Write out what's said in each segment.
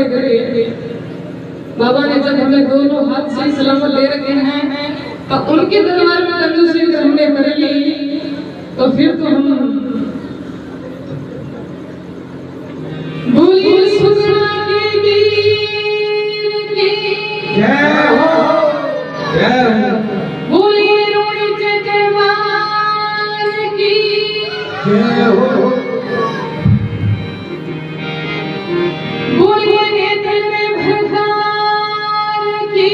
खड़े करके बाबा ने जब हमें दोनों हाथ से सलामत दे रखे हैं तो उनके दरबार में कंजूसी अगर हमने कर ली तो फिर तो हम बोलिए सुगना की वीर की जय हो, जय हो, बोलिए रोड़ी चकवार की जय हो, बोलिए नेत्र भरदार की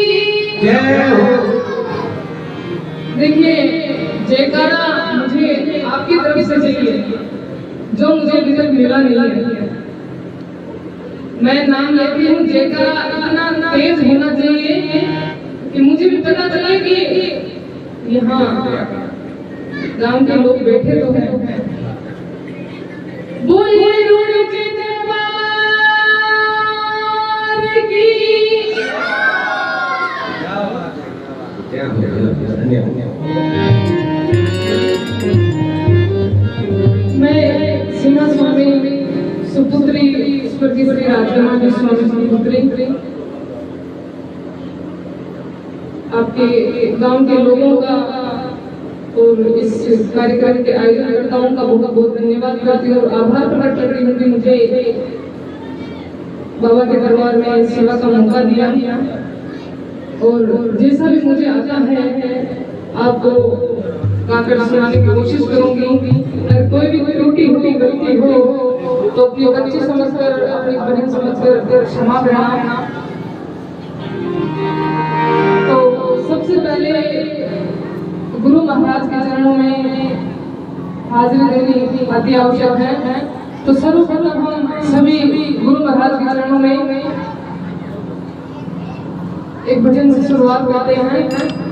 जय हो। देखिए जयकारा मुझे आपकी तरफ से चाहिए जो मुझे अभी तक मिला नहीं है। मैं नाम लेती हूँ जयकारा इतना तेज होना चाहिए कि मुझे भी पता चले कि यहाँ गांव के लोग बैठे तो हैं। बोलिए रोड़ी चकवार की जय हो, धन्यवाद। मैं सीमा स्वामी सुपुत्री स्वर्गीय श्री राजकुमार स्वामी सुपुत्री आपके गांव के लोगों का और इस कार्यक्रम के आयोजनकर्ताओं का बहुत बहुत धन्यवाद करती हूँ और आभार प्रकट करती हूँ कि मुझे बाबा के दरबार में सेवा का मौका दिया और जैसा भी मुझे आता है आपको गाकर सुनाने की कोशिश करूंगी। अगर कोई भी त्रुटि हुई गलती हो तो अपनी बच्ची समझकर अपनी बहन समझकर क्षमा करना। तो सबसे पहले गुरु महाराज के चरणों में हाजिरी देनी अति आवश्यक है। तो सर्वप्रथम हम सभी गुरु महाराज के चरणों में एक भजन से शुरुआत करते हैं।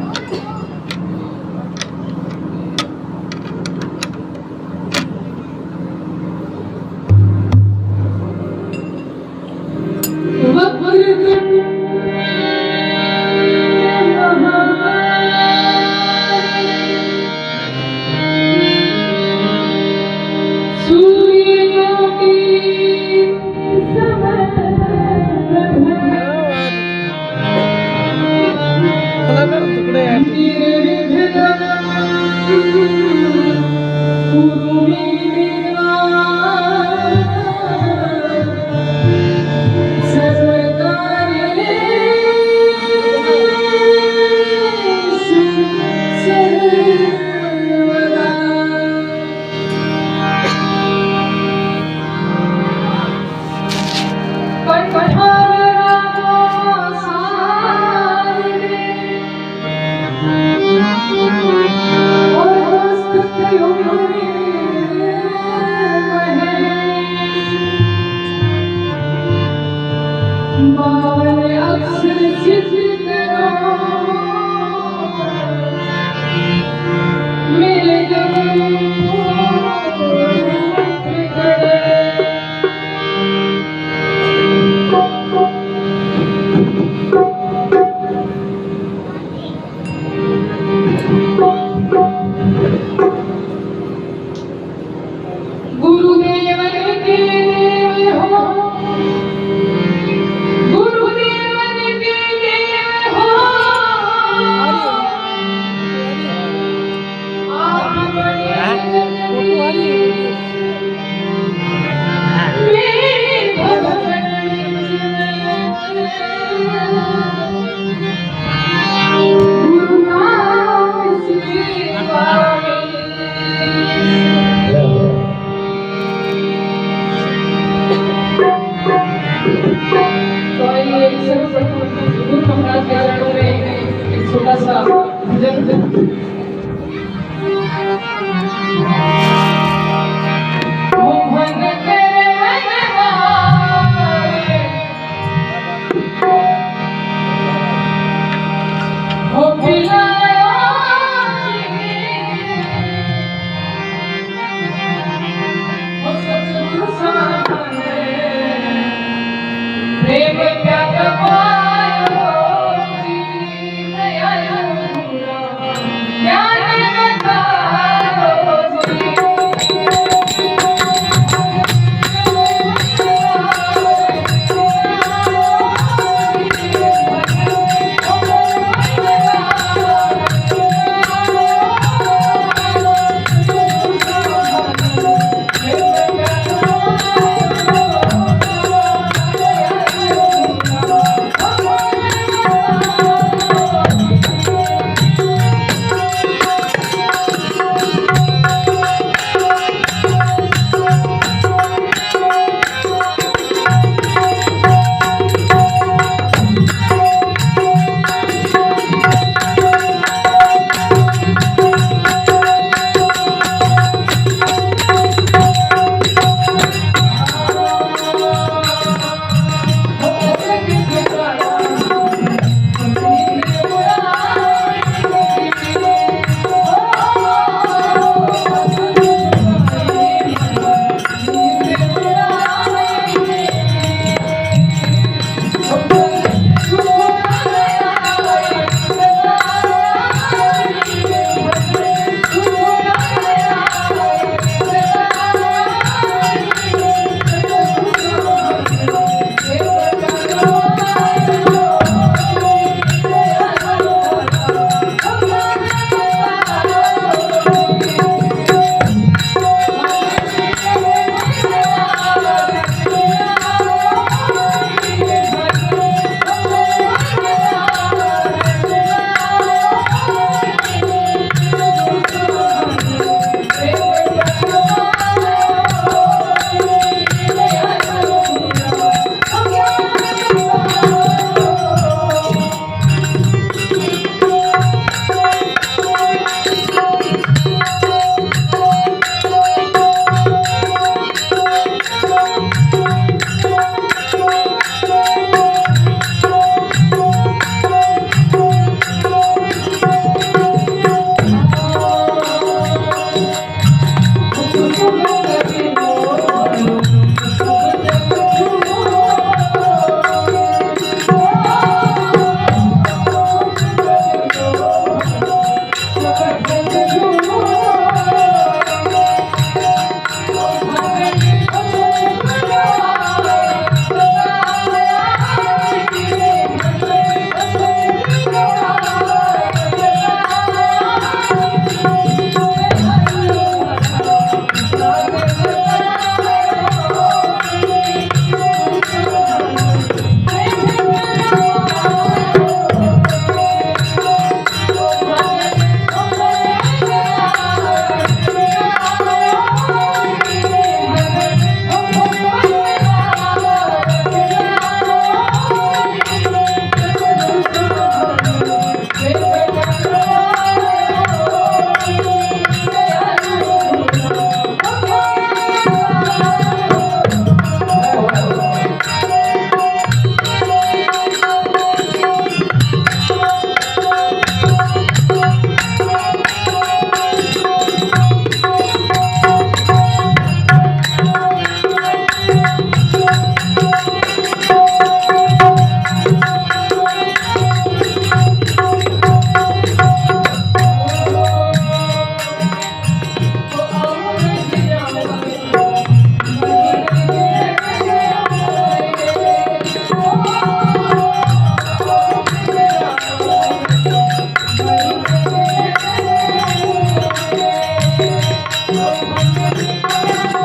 हो